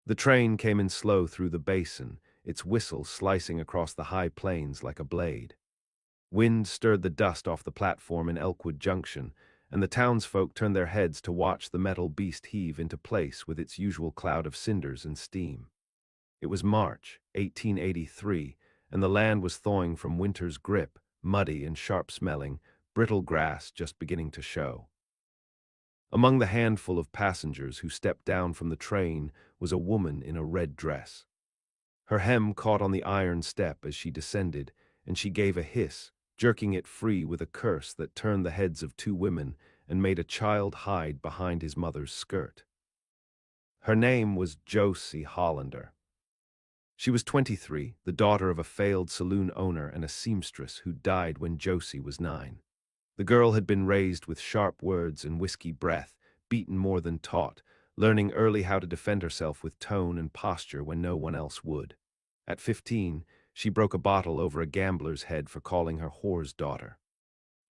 The train came in slow through the basin, its whistle slicing across the high plains like a blade. Wind stirred the dust off the platform in Elkwood Junction, and the townsfolk turned their heads to watch the metal beast heave into place with its usual cloud of cinders and steam. It was March, 1883, and the land was thawing from winter's grip, muddy and sharp-smelling, brittle grass just beginning to show. Among the handful of passengers who stepped down from the train was a woman in a red dress. Her hem caught on the iron step as she descended, and she gave a hiss, jerking it free with a curse that turned the heads of two women and made a child hide behind his mother's skirt. Her name was Josie Hollander. She was 23, the daughter of a failed saloon owner and a seamstress who died when Josie was 9. The girl had been raised with sharp words and whiskey breath, beaten more than taught, learning early how to defend herself with tone and posture when no one else would. At 15, she broke a bottle over a gambler's head for calling her whore's daughter.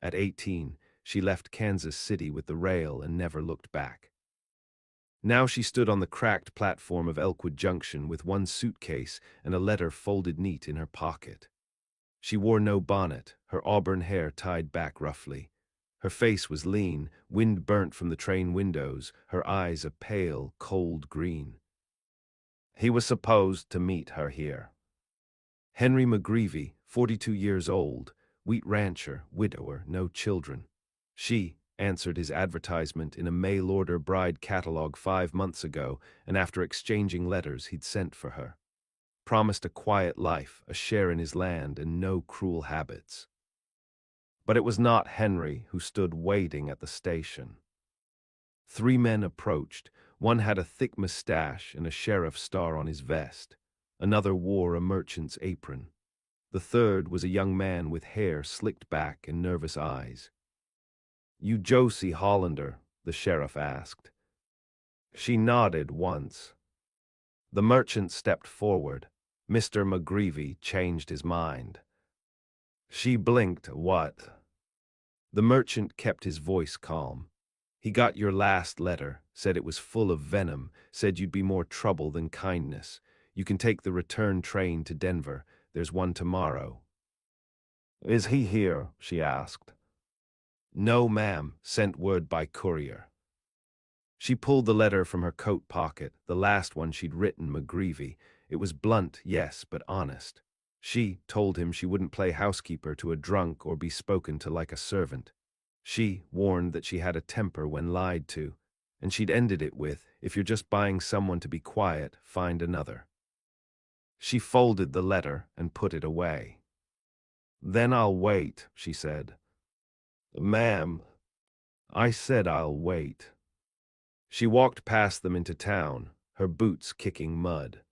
At 18, she left Kansas City with the rail and never looked back. Now she stood on the cracked platform of Elkwood Junction with one suitcase and a letter folded neat in her pocket. She wore no bonnet, her auburn hair tied back roughly. Her face was lean, wind-burnt from the train windows, her eyes a pale, cold green. He was supposed to meet her here. Henry McGreevy, 42 years old, wheat rancher, widower, no children. She answered his advertisement in a mail-order bride catalog 5 months ago, and after exchanging letters he'd sent for her. Promised a quiet life, a share in his land, and no cruel habits. But it was not Henry who stood waiting at the station. 3 men approached. One had a thick mustache and a sheriff's star on his vest. Another wore a merchant's apron. The third was a young man with hair slicked back and nervous eyes. "You Josie Hollander?" the sheriff asked. She nodded once. The merchant stepped forward. Mr. McGreevy changed his mind. She blinked. "What?" The merchant kept his voice calm. "He got your last letter, said it was full of venom, said you'd be more trouble than kindness. You can take the return train to Denver. There's one tomorrow." "Is he here?" she asked. "No, ma'am. Sent word by courier." She pulled the letter from her coat pocket, the last one she'd written McGreevy. It was blunt, yes, but honest. She told him she wouldn't play housekeeper to a drunk or be spoken to like a servant. She warned that she had a temper when lied to, and she'd ended it with, "If you're just buying someone to be quiet, find another." She folded the letter and put it away. "Then I'll wait," she said. "Ma'am, I said I'll wait." She walked past them into town, her boots kicking mud.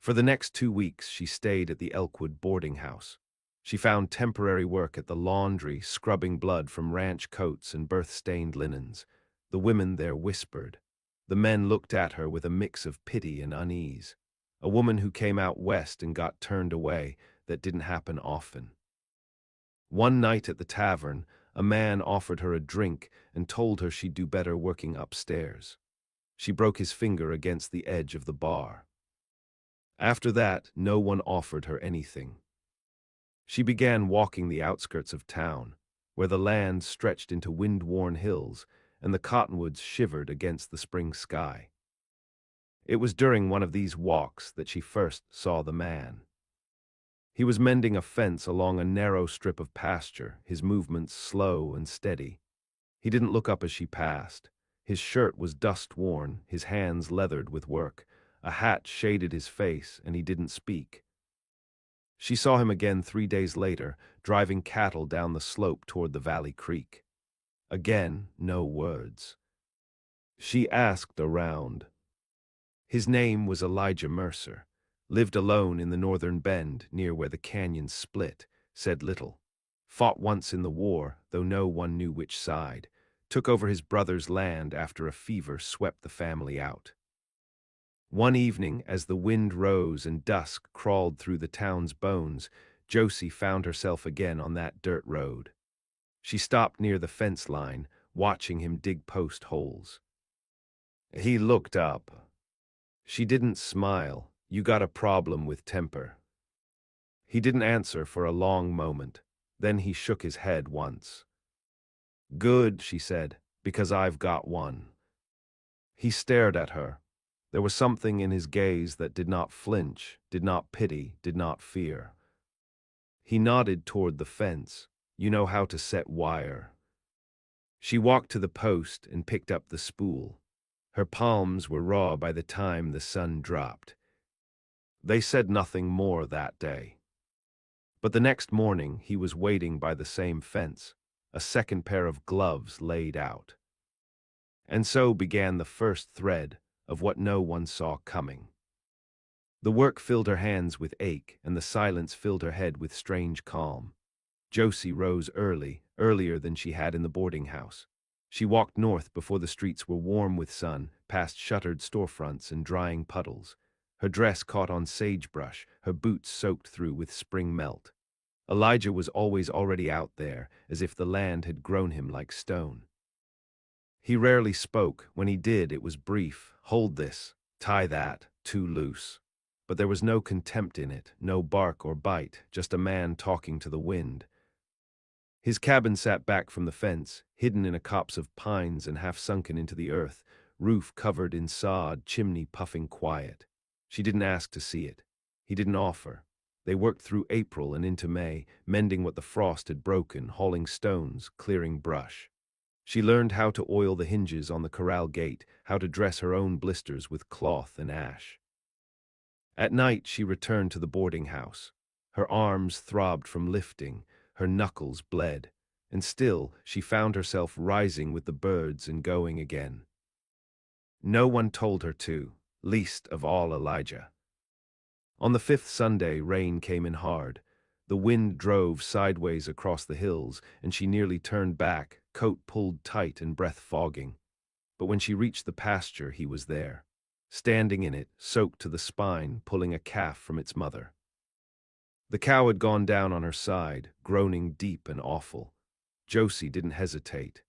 For the next 2 weeks, she stayed at the Elkwood boarding house. She found temporary work at the laundry, scrubbing blood from ranch coats and birth-stained linens. The women there whispered. The men looked at her with a mix of pity and unease. A woman who came out west and got turned away, that didn't happen often. One night at the tavern, a man offered her a drink and told her she'd do better working upstairs. She broke his finger against the edge of the bar. After that, no one offered her anything. She began walking the outskirts of town, where the land stretched into wind-worn hills and the cottonwoods shivered against the spring sky. It was during one of these walks that she first saw the man. He was mending a fence along a narrow strip of pasture, his movements slow and steady. He didn't look up as she passed. His shirt was dust-worn, his hands leathered with work. A hat shaded his face, and he didn't speak. She saw him again 3 days later, driving cattle down the slope toward the Valley Creek. Again, no words. She asked around. His name was Elijah Mercer. Lived alone in the northern bend, near where the canyons split. Said little. Fought once in the war, though no one knew which side. Took over his brother's land after a fever swept the family out. One evening, as the wind rose and dusk crawled through the town's bones, Josie found herself again on that dirt road. She stopped near the fence line, watching him dig post holes. He looked up. She didn't smile. You got a problem with temper. He didn't answer for a long moment. Then he shook his head once. Good, she said, because I've got one. He stared at her. There was something in his gaze that did not flinch, did not pity, did not fear. He nodded toward the fence. You know how to set wire. She walked to the post and picked up the spool. Her palms were raw by the time the sun dropped. They said nothing more that day. But the next morning he was waiting by the same fence, a second pair of gloves laid out. And so began the first thread of what no one saw coming. The work filled her hands with ache, and the silence filled her head with strange calm. Josie rose early, earlier than she had in the boarding house. She walked north before the streets were warm with sun, past shuttered storefronts and drying puddles. Her dress caught on sagebrush, her boots soaked through with spring melt. Elijah was already out there, as if the land had grown him like stone. He rarely spoke. When he did, it was brief. Hold this, tie that, too loose. But there was no contempt in it, no bark or bite, just a man talking to the wind. His cabin sat back from the fence, hidden in a copse of pines and half sunken into the earth, roof covered in sod, chimney puffing quiet. She didn't ask to see it. He didn't offer. They worked through April and into May, mending what the frost had broken, hauling stones, clearing brush. She learned how to oil the hinges on the corral gate, how to dress her own blisters with cloth and ash. At night she returned to the boarding house. Her arms throbbed from lifting, her knuckles bled, and still she found herself rising with the birds and going again. No one told her to, least of all Elijah. On the fifth Sunday, rain came in hard. The wind drove sideways across the hills, and she nearly turned back, coat pulled tight and breath fogging. But when she reached the pasture, he was there, standing in it, soaked to the spine, pulling a calf from its mother. The cow had gone down on her side, groaning deep and awful. Josie didn't hesitate.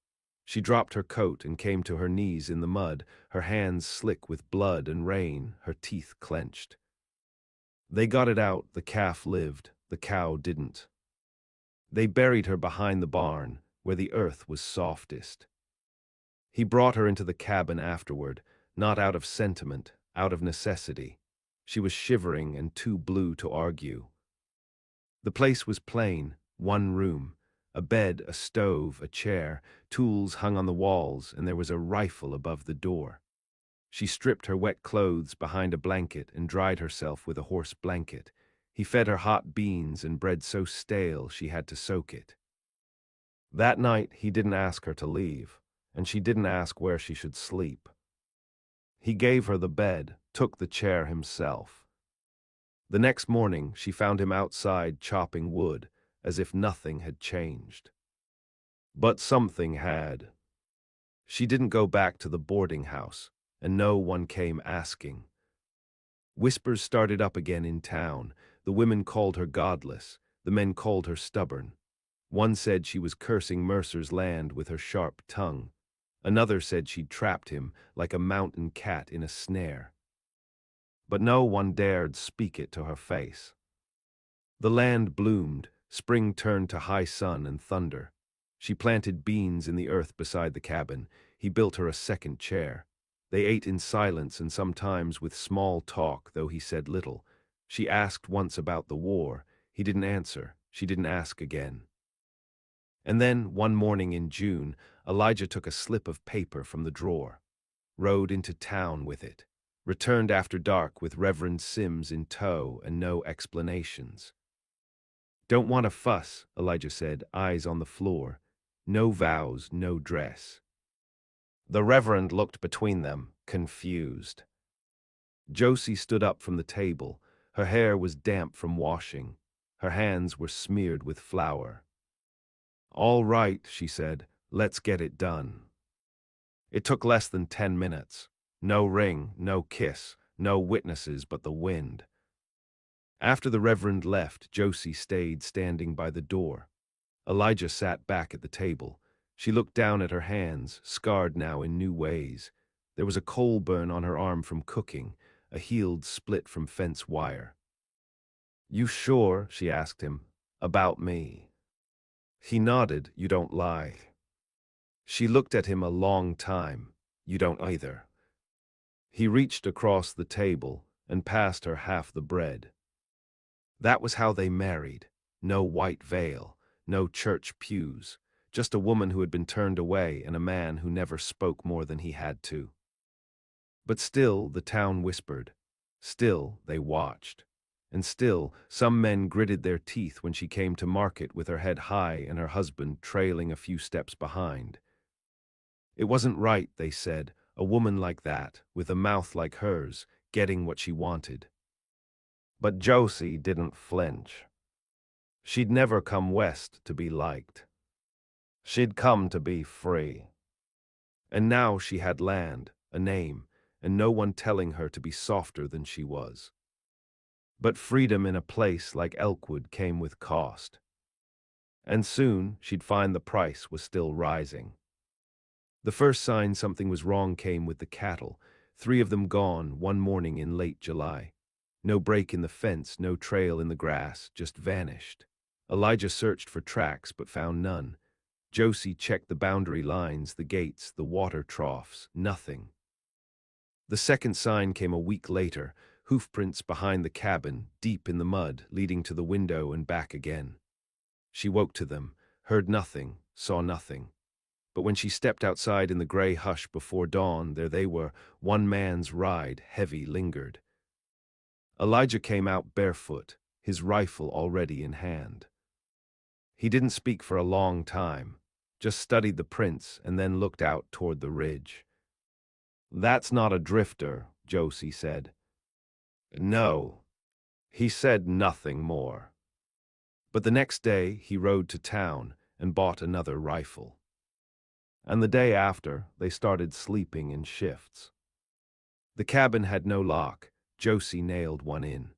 She dropped her coat and came to her knees in the mud, her hands slick with blood and rain, her teeth clenched. They got it out. The calf lived, the cow didn't. They buried her behind the barn, where the earth was softest. He brought her into the cabin afterward, not out of sentiment, out of necessity. She was shivering and too blue to argue. The place was plain, one room, a bed, a stove, a chair, tools hung on the walls, and there was a rifle above the door. She stripped her wet clothes behind a blanket and dried herself with a horse blanket. He fed her hot beans and bread so stale she had to soak it. That night he didn't ask her to leave, and she didn't ask where she should sleep. He gave her the bed, took the chair himself. The next morning she found him outside chopping wood, as if nothing had changed. But something had. She didn't go back to the boarding house, and no one came asking. Whispers started up again in town. The women called her godless, the men called her stubborn. One said she was cursing Mercer's land with her sharp tongue. Another said she'd trapped him like a mountain cat in a snare. But no one dared speak it to her face. The land bloomed, spring turned to high sun and thunder. She planted beans in the earth beside the cabin. He built her a second chair. They ate in silence and sometimes with small talk, though he said little. She asked once about the war. He didn't answer. She didn't ask again. And then, one morning in June, Elijah took a slip of paper from the drawer, rode into town with it, returned after dark with Reverend Sims in tow and no explanations. "Don't want to fuss," Elijah said, eyes on the floor. "No vows, no dress." The Reverend looked between them, confused. Josie stood up from the table. Her hair was damp from washing. Her hands were smeared with flour. "All right," she said, "let's get it done." It took less than 10 minutes. No ring, no kiss, no witnesses but the wind. After the Reverend left, Josie stayed standing by the door. Elijah sat back at the table. She looked down at her hands, scarred now in new ways. There was a coal burn on her arm from cooking, a healed split from fence wire. "You sure," she asked him, "about me?" He nodded. "You don't lie." She looked at him a long time. "You don't either." He reached across the table and passed her half the bread. That was how they married. No white veil, no church pews, just a woman who had been turned away and a man who never spoke more than he had to. But still, the town whispered. Still, they watched. And still, some men gritted their teeth when she came to market with her head high and her husband trailing a few steps behind. It wasn't right, they said, a woman like that, with a mouth like hers, getting what she wanted. But Josie didn't flinch. She'd never come west to be liked. She'd come to be free. And now she had land, a name, and no one telling her to be softer than she was. But freedom in a place like Elkwood came with cost. And soon she'd find the price was still rising. The first sign something was wrong came with the cattle, 3 of them gone one morning in late July. No break in the fence, no trail in the grass, just vanished. Elijah searched for tracks but found none. Josie checked the boundary lines, the gates, the water troughs, nothing. The second sign came a week later, hoofprints behind the cabin, deep in the mud, leading to the window and back again. She woke to them, heard nothing, saw nothing. But when she stepped outside in the gray hush before dawn, there they were, one man's ride, heavy, lingered. Elijah came out barefoot, his rifle already in hand. He didn't speak for a long time, just studied the prints and then looked out toward the ridge. "That's not a drifter," Josie said. "No." He said nothing more. But the next day he rode to town and bought another rifle. And the day after, they started sleeping in shifts. The cabin had no lock. Josie nailed one in.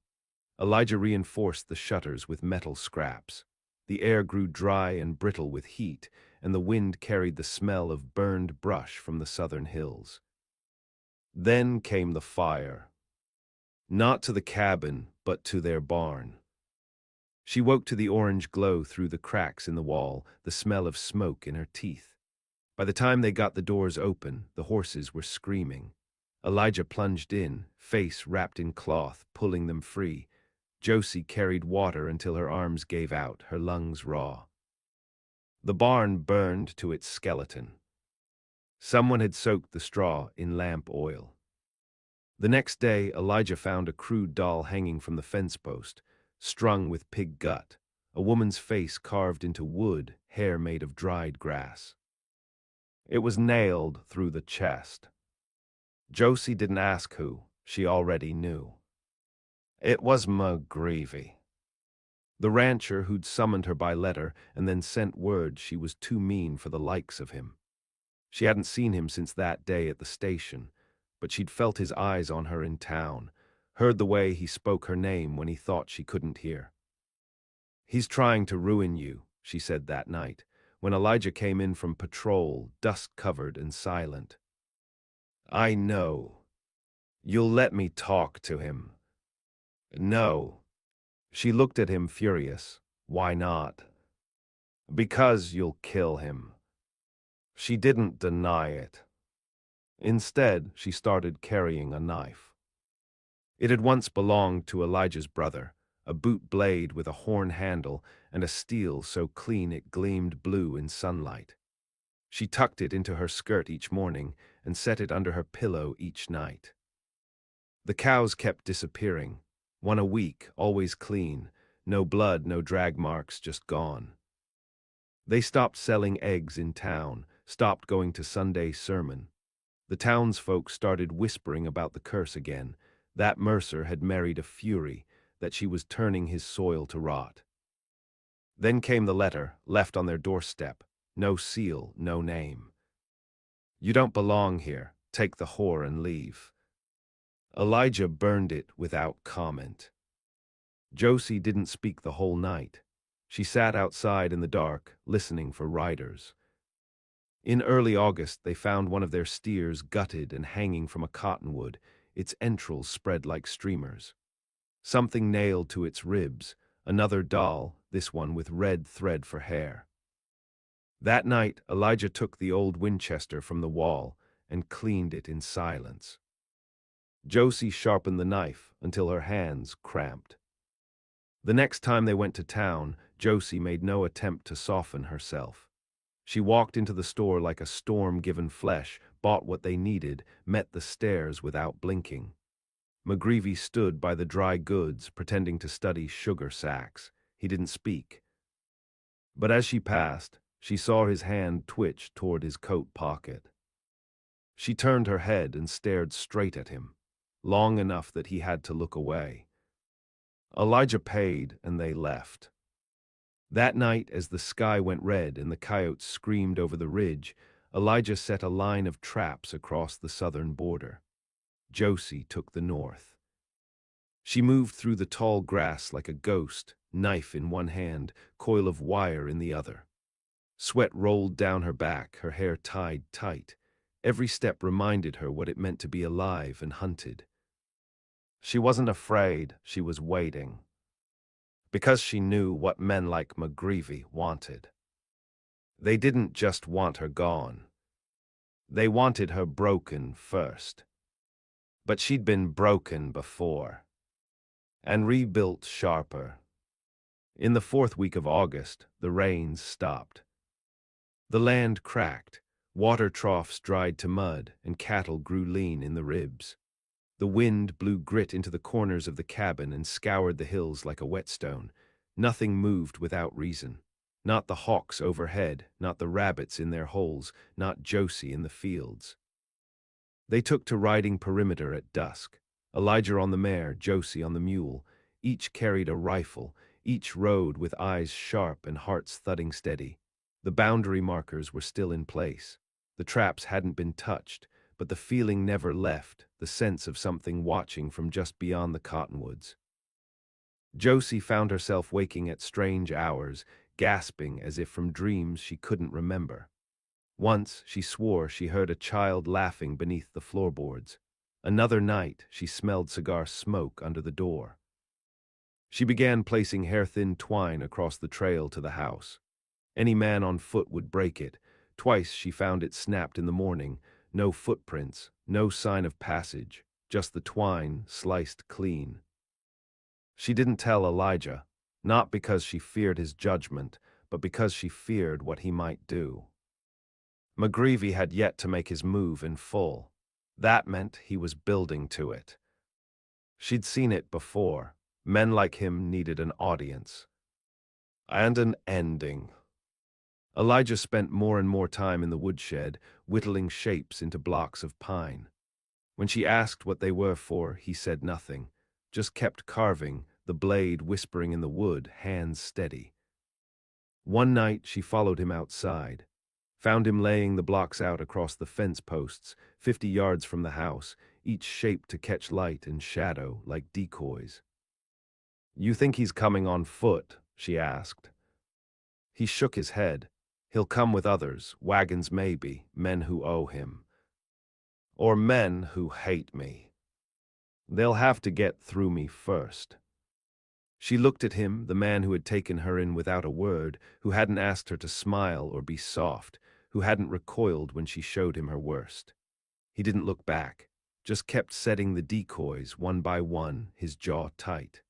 Elijah reinforced the shutters with metal scraps. The air grew dry and brittle with heat, and the wind carried the smell of burned brush from the southern hills. Then came the fire. Not to the cabin, but to their barn. She woke to the orange glow through the cracks in the wall, the smell of smoke in her teeth. By the time they got the doors open, the horses were screaming. Elijah plunged in, face wrapped in cloth, pulling them free. Josie carried water until her arms gave out, her lungs raw. The barn burned to its skeleton. Someone had soaked the straw in lamp oil. The next day, Elijah found a crude doll hanging from the fence post, strung with pig gut, a woman's face carved into wood, hair made of dried grass. It was nailed through the chest. Josie didn't ask who, she already knew. It was McGreevy, the rancher who'd summoned her by letter and then sent word she was too mean for the likes of him. She hadn't seen him since that day at the station, but she'd felt his eyes on her in town, heard the way he spoke her name when he thought she couldn't hear. "He's trying to ruin you," she said that night, when Elijah came in from patrol, dust-covered and silent. "I know. You'll let me talk to him." "No." She looked at him furious. "Why not?" "Because you'll kill him." She didn't deny it. Instead, she started carrying a knife. It had once belonged to Elijah's brother, a boot blade with a horn handle and a steel so clean it gleamed blue in sunlight. She tucked it into her skirt each morning and set it under her pillow each night. The cows kept disappearing, one a week, always clean, no blood, no drag marks, just gone. They stopped selling eggs in town, stopped going to Sunday sermon. The townsfolk started whispering about the curse again, that Mercer had married a fury, that she was turning his soil to rot. Then came the letter, left on their doorstep, no seal, no name. "You don't belong here, take the whore and leave." Elijah burned it without comment. Josie didn't speak the whole night. She sat outside in the dark, listening for riders. In early August, they found one of their steers gutted and hanging from a cottonwood, its entrails spread like streamers. Something nailed to its ribs, another doll, this one with red thread for hair. That night, Elijah took the old Winchester from the wall and cleaned it in silence. Josie sharpened the knife until her hands cramped. The next time they went to town, Josie made no attempt to soften herself. She walked into the store like a storm-given flesh, bought what they needed, met the stares without blinking. McGreevy stood by the dry goods, pretending to study sugar sacks. He didn't speak. But as she passed, she saw his hand twitch toward his coat pocket. She turned her head and stared straight at him, long enough that he had to look away. Elijah paid, and they left. That night, as the sky went red and the coyotes screamed over the ridge, Elijah set a line of traps across the southern border. Josie took the north. She moved through the tall grass like a ghost, knife in one hand, coil of wire in the other. Sweat rolled down her back, her hair tied tight. Every step reminded her what it meant to be alive and hunted. She wasn't afraid, she was waiting. Because she knew what men like McGreevy wanted. They didn't just want her gone. They wanted her broken first. But she'd been broken before. And rebuilt sharper. In the 4th week of August, the rains stopped. The land cracked, water troughs dried to mud, and cattle grew lean in the ribs. The wind blew grit into the corners of the cabin and scoured the hills like a whetstone. Nothing moved without reason. Not the hawks overhead, not the rabbits in their holes, not Josie in the fields. They took to riding perimeter at dusk. Elijah on the mare, Josie on the mule. Each carried a rifle, each rode with eyes sharp and hearts thudding steady. The boundary markers were still in place. The traps hadn't been touched, but the feeling never left, the sense of something watching from just beyond the cottonwoods. Josie found herself waking at strange hours, gasping as if from dreams she couldn't remember. Once, she swore she heard a child laughing beneath the floorboards. Another night, she smelled cigar smoke under the door. She began placing hair-thin twine across the trail to the house. Any man on foot would break it. Twice she found it snapped in the morning. No footprints, no sign of passage, just the twine sliced clean. She didn't tell Elijah, not because she feared his judgment, but because she feared what he might do. McGreevy had yet to make his move in full. That meant he was building to it. She'd seen it before. Men like him needed an audience. And an ending. Elijah spent more and more time in the woodshed, whittling shapes into blocks of pine. When she asked what they were for, he said nothing, just kept carving, the blade whispering in the wood, hands steady. One night she followed him outside, found him laying the blocks out across the fence posts, 50 yards from the house, each shaped to catch light and shadow like decoys. "You think he's coming on foot?" she asked. He shook his head. "He'll come with others, wagons maybe, men who owe him. Or men who hate me. They'll have to get through me first." She looked at him, the man who had taken her in without a word, who hadn't asked her to smile or be soft, who hadn't recoiled when she showed him her worst. He didn't look back, just kept setting the decoys one by one, his jaw tight.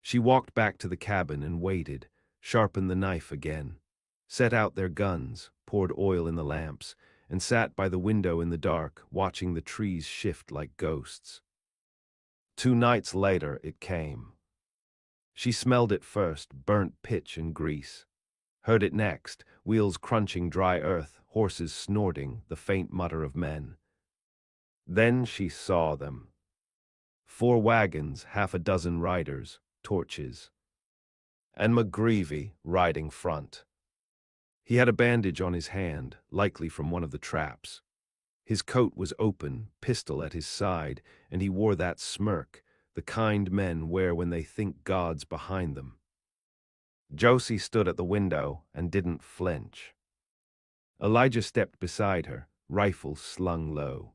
She walked back to the cabin and waited, sharpened the knife again, set out their guns, poured oil in the lamps, and sat by the window in the dark, watching the trees shift like ghosts. 2 nights later it came. She smelled it first, burnt pitch and grease. Heard it next, wheels crunching dry earth, horses snorting, the faint mutter of men. Then she saw them. 4 wagons, 6 riders, torches. And McGreevy riding front. He had a bandage on his hand, likely from one of the traps. His coat was open, pistol at his side, and he wore that smirk, the kind men wear when they think God's behind them. Josie stood at the window and didn't flinch. Elijah stepped beside her, rifle slung low.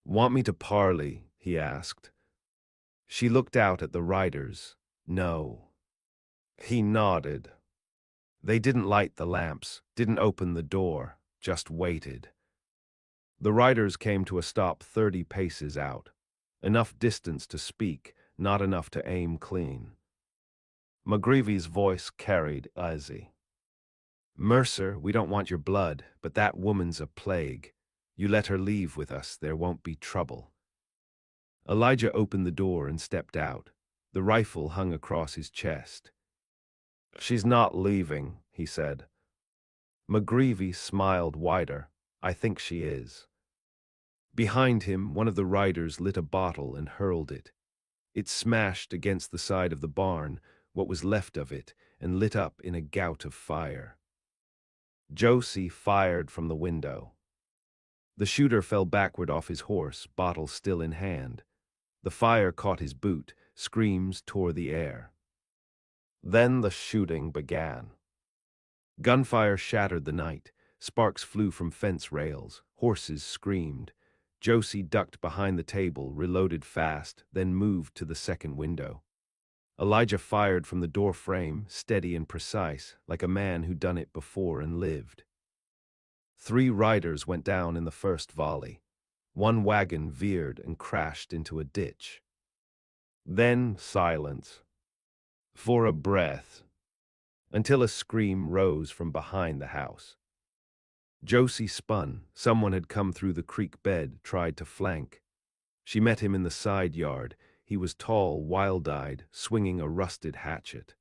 "Want me to parley?" he asked. She looked out at the riders. No. He nodded. They didn't light the lamps, didn't open the door, just waited. The riders came to a stop 30 paces out. Enough distance to speak, not enough to aim clean. McGreevy's voice carried easy. "Mercer, we don't want your blood, but that woman's a plague. You let her leave with us, there won't be trouble." Elijah opened the door and stepped out. The rifle hung across his chest. "She's not leaving," he said. McGreevy smiled wider. "I think she is." Behind him, one of the riders lit a bottle and hurled it. It smashed against the side of the barn, what was left of it, and lit up in a gout of fire. Josie fired from the window. The shooter fell backward off his horse, bottle still in hand. The fire caught his boot, screams tore the air. Then the shooting began. Gunfire shattered the night. Sparks flew from fence rails. Horses screamed. Josie ducked behind the table, reloaded fast, then moved to the second window. Elijah fired from the door frame, steady and precise, like a man who'd done it before and lived. 3 riders went down in the first volley. One wagon veered and crashed into a ditch. Then silence. For a breath. Until a scream rose from behind the house. Josie spun. Someone had come through the creek bed, tried to flank. She met him in the side yard. He was tall, wild-eyed, swinging a rusted hatchet.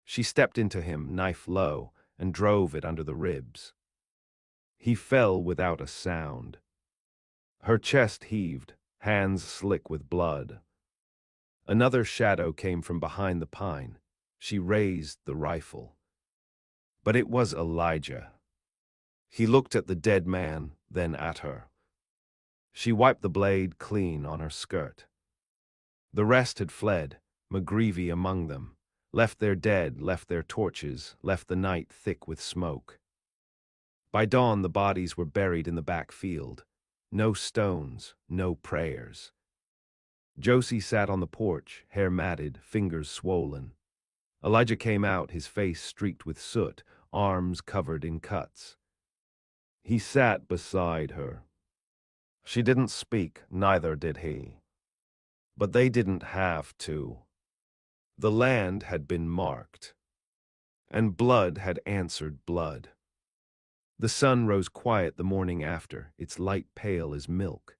She stepped into him, knife low, and drove it under the ribs. He fell without a sound. Her chest heaved, hands slick with blood. Another shadow came from behind the pine. She raised the rifle. But it was Elijah. He looked at the dead man, then at her. She wiped the blade clean on her skirt. The rest had fled, McGreevy among them, left their dead, left their torches, left the night thick with smoke. By dawn the bodies were buried in the back field. No stones, no prayers. Josie sat on the porch, hair matted, fingers swollen. Elijah came out, his face streaked with soot, arms covered in cuts. He sat beside her. She didn't speak, neither did he. But they didn't have to. The land had been marked, and blood had answered blood. The sun rose quiet the morning after, its light pale as milk.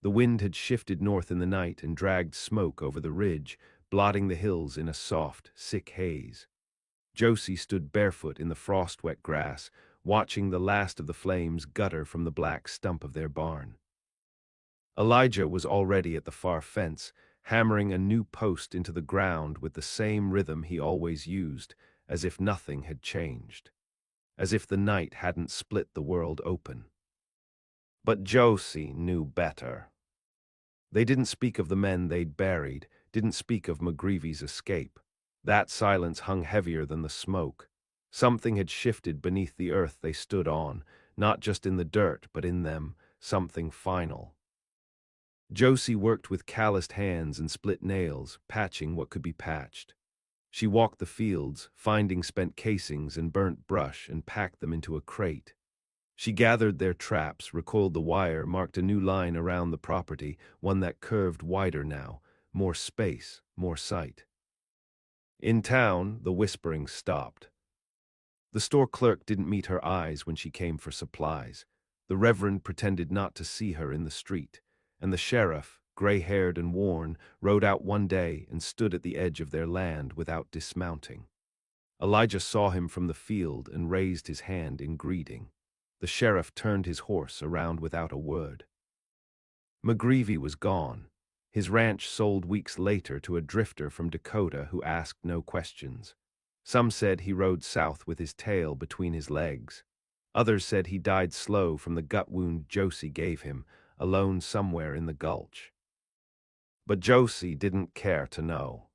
The wind had shifted north in the night and dragged smoke over the ridge, blotting the hills in a soft, sick haze. Josie stood barefoot in the frost-wet grass, watching the last of the flames gutter from the black stump of their barn. Elijah was already at the far fence, hammering a new post into the ground with the same rhythm he always used, as if nothing had changed, as if the night hadn't split the world open. But Josie knew better. They didn't speak of the men they'd buried, didn't speak of McGreevy's escape. That silence hung heavier than the smoke. Something had shifted beneath the earth they stood on, not just in the dirt, but in them, something final. Josie worked with calloused hands and split nails, patching what could be patched. She walked the fields, finding spent casings and burnt brush, and packed them into a crate. She gathered their traps, recoiled the wire, marked a new line around the property, one that curved wider now, more space, more sight. In town, the whispering stopped. The store clerk didn't meet her eyes when she came for supplies. The reverend pretended not to see her in the street. And the sheriff, gray-haired and worn, rode out one day and stood at the edge of their land without dismounting. Elijah saw him from the field and raised his hand in greeting. The sheriff turned his horse around without a word. McGreevy was gone. His ranch sold weeks later to a drifter from Dakota who asked no questions. Some said he rode south with his tail between his legs. Others said he died slow from the gut wound Josie gave him, alone somewhere in the gulch. But Josie didn't care to know.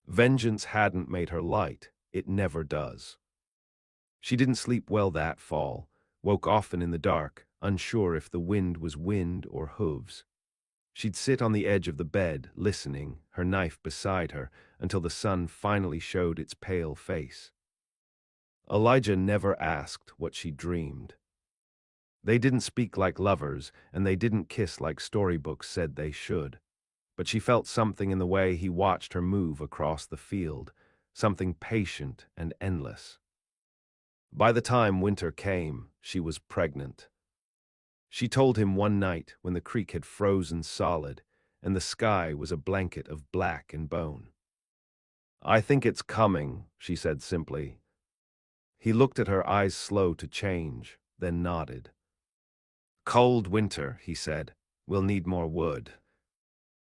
Vengeance hadn't made her light, it never does. She didn't sleep well that fall, woke often in the dark, unsure if the wind was wind or hooves. She'd sit on the edge of the bed, listening, her knife beside her, until the sun finally showed its pale face. Elijah never asked what she dreamed. They didn't speak like lovers, and they didn't kiss like storybooks said they should. But she felt something in the way he watched her move across the field, something patient and endless. By the time winter came, she was pregnant. She told him one night when the creek had frozen solid and the sky was a blanket of black and bone. "I think it's coming," she said simply. He looked at her, eyes slow to change, then nodded. "Cold winter," he said. "We'll need more wood."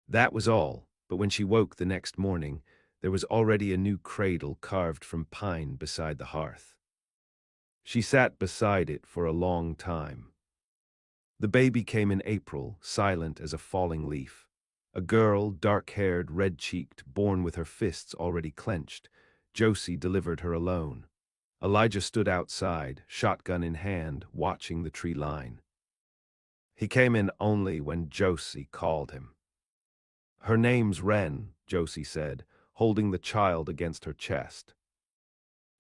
That was all, but when she woke the next morning, there was already a new cradle carved from pine beside the hearth. She sat beside it for a long time. The baby came in April, silent as a falling leaf. A girl, dark-haired, red-cheeked, born with her fists already clenched. Josie delivered her alone. Elijah stood outside, shotgun in hand, watching the tree line. He came in only when Josie called him. "Her name's Wren," Josie said, holding the child against her chest.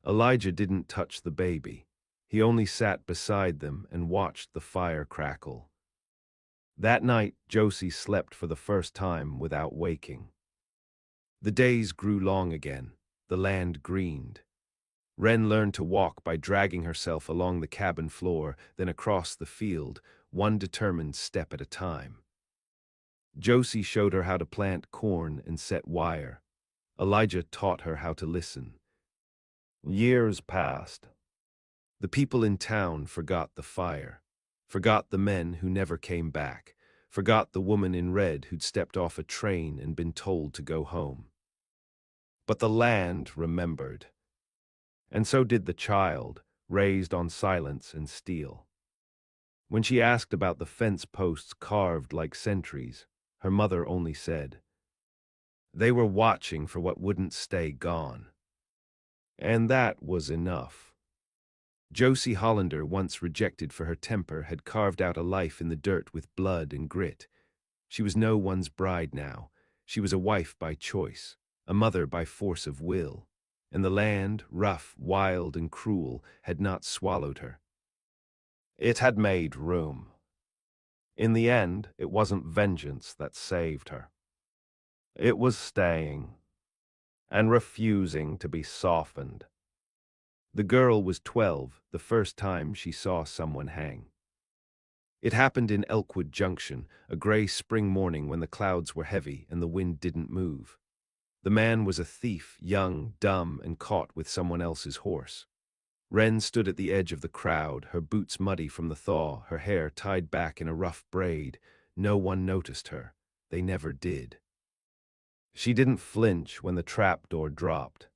Elijah didn't touch the baby. He only sat beside them and watched the fire crackle. That night, Josie slept for the first time without waking. The days grew long again. The land greened. Wren learned to walk by dragging herself along the cabin floor, then across the field, one determined step at a time. Josie showed her how to plant corn and set wire. Elijah taught her how to listen. Years passed. The people in town forgot the fire, forgot the men who never came back, forgot the woman in red who'd stepped off a train and been told to go home. But the land remembered. And so did the child, raised on silence and steel. When she asked about the fence posts carved like sentries, her mother only said, "They were watching for what wouldn't stay gone." And that was enough. Josie Hollander, once rejected for her temper, had carved out a life in the dirt with blood and grit. She was no one's bride now. She was a wife by choice, a mother by force of will. And the land, rough, wild, and cruel, had not swallowed her. It had made room. In the end, it wasn't vengeance that saved her. It was staying, and refusing to be softened. The girl was 12 the first time she saw someone hang. It happened in Elkwood Junction, a gray spring morning when the clouds were heavy and the wind didn't move. The man was a thief, young, dumb, and caught with someone else's horse. Wren stood at the edge of the crowd, her boots muddy from the thaw, her hair tied back in a rough braid. No one noticed her. They never did. She didn't flinch when the trapdoor dropped.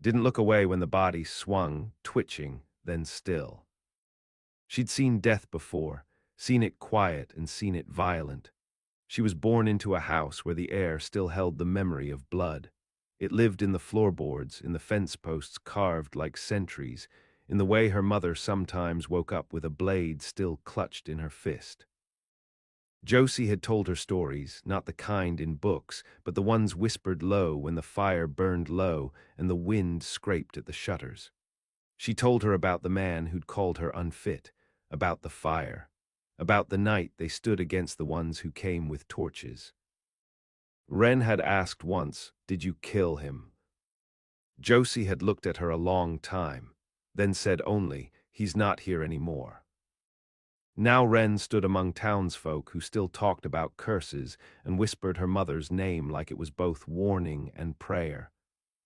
Didn't look away when the body swung, twitching, then still. She'd seen death before, seen it quiet and seen it violent. She was born into a house where the air still held the memory of blood. It lived in the floorboards, in the fence posts carved like sentries, in the way her mother sometimes woke up with a blade still clutched in her fist. Josie had told her stories, not the kind in books, but the ones whispered low when the fire burned low and the wind scraped at the shutters. She told her about the man who'd called her unfit, about the fire, about the night they stood against the ones who came with torches. Wren had asked once, "Did you kill him?" Josie had looked at her a long time, then said only, "He's not here anymore." Now Wren stood among townsfolk who still talked about curses and whispered her mother's name like it was both warning and prayer.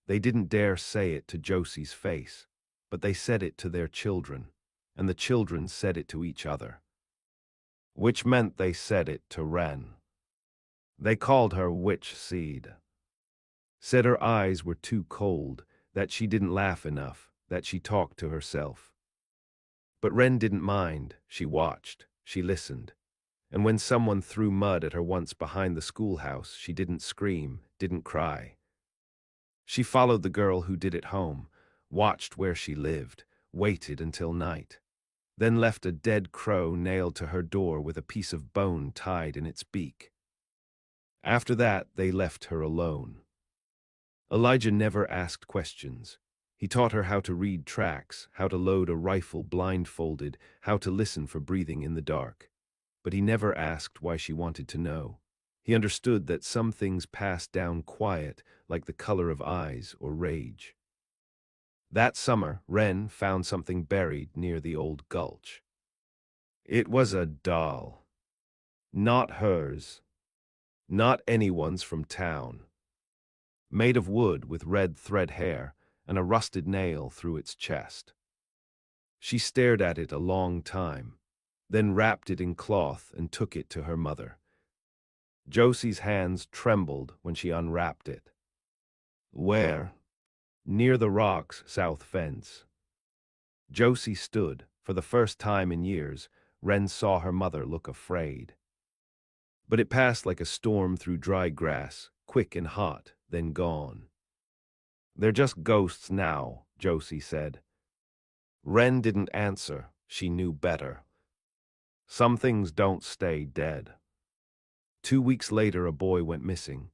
They didn't dare say it to Josie's face, but they said it to their children, and the children said it to each other. Which meant they said it to Wren. They called her Witch Seed. Said her eyes were too cold, that she didn't laugh enough, that she talked to herself. But Wren didn't mind. She watched, she listened. And when someone threw mud at her once behind the schoolhouse, she didn't scream, didn't cry. She followed the girl who did it home, watched where she lived, waited until night. then left a dead crow nailed to her door with a piece of bone tied in its beak. After that, they left her alone. Elijah never asked questions. He taught her how to read tracks, how to load a rifle blindfolded, how to listen for breathing in the dark. But he never asked why she wanted to know. He understood that some things passed down quiet, like the color of eyes or rage. That summer, Wren found something buried near the old gulch. It was a doll. Not hers. Not anyone's from town. Made of wood with red thread hair and a rusted nail through its chest. She stared at it a long time, then wrapped it in cloth and took it to her mother. Josie's hands trembled when she unwrapped it. Where? Near the rocks, south fence. Josie stood. For the first time in years, Wren saw her mother look afraid. But it passed like a storm through dry grass, quick and hot, then gone. They're just ghosts now, Josie said. Wren didn't answer. She knew better. Some things don't stay dead. 2 weeks later, a boy went missing.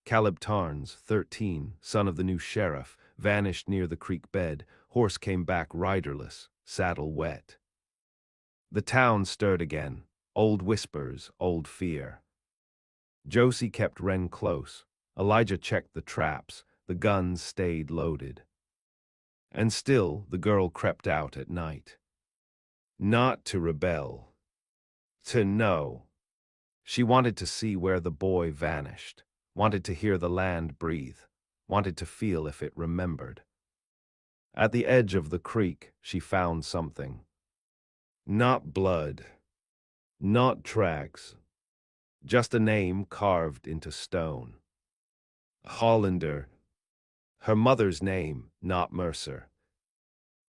Caleb Tarns, 13, son of the new sheriff, vanished near the creek bed. Horse came back riderless, saddle wet. The town stirred again. Old whispers, old fear. Josie kept Wren close. Elijah checked the traps. The guns stayed loaded. And still, the girl crept out at night. Not to rebel. To know. She wanted to see where the boy vanished, wanted to hear the land breathe, wanted to feel if it remembered. At the edge of the creek, she found something. Not blood. Not tracks. Just a name carved into stone. Hollander. Her mother's name, not Mercer.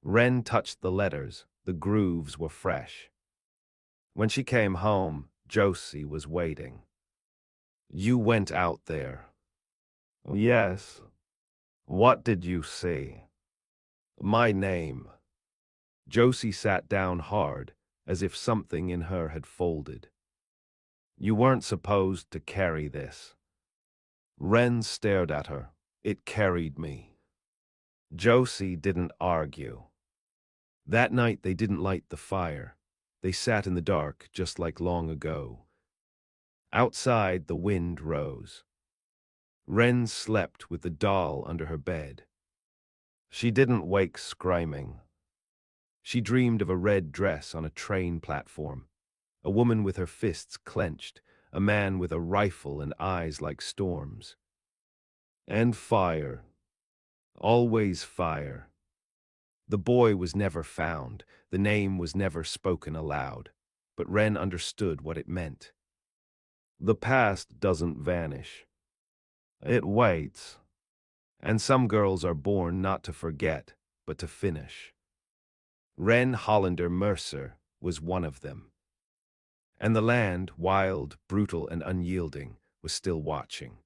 Wren touched the letters. The grooves were fresh. When she came home, Josie was waiting. You went out there. Yes. What did you see? My name. Josie sat down hard, as if something in her had folded. You weren't supposed to carry this. Wren stared at her. It carried me. Josie didn't argue. That night they didn't light the fire. They sat in the dark, just like long ago. Outside, the wind rose. Wren slept with the doll under her bed. She didn't wake screaming. She dreamed of a red dress on a train platform, a woman with her fists clenched, a man with a rifle and eyes like storms. And fire. Always fire. The boy was never found. The name was never spoken aloud. But Wren understood what it meant. The past doesn't vanish. It waits. And some girls are born not to forget, but to finish. Wren Hollander Mercer was one of them. And the land, wild, brutal, and unyielding, was still watching.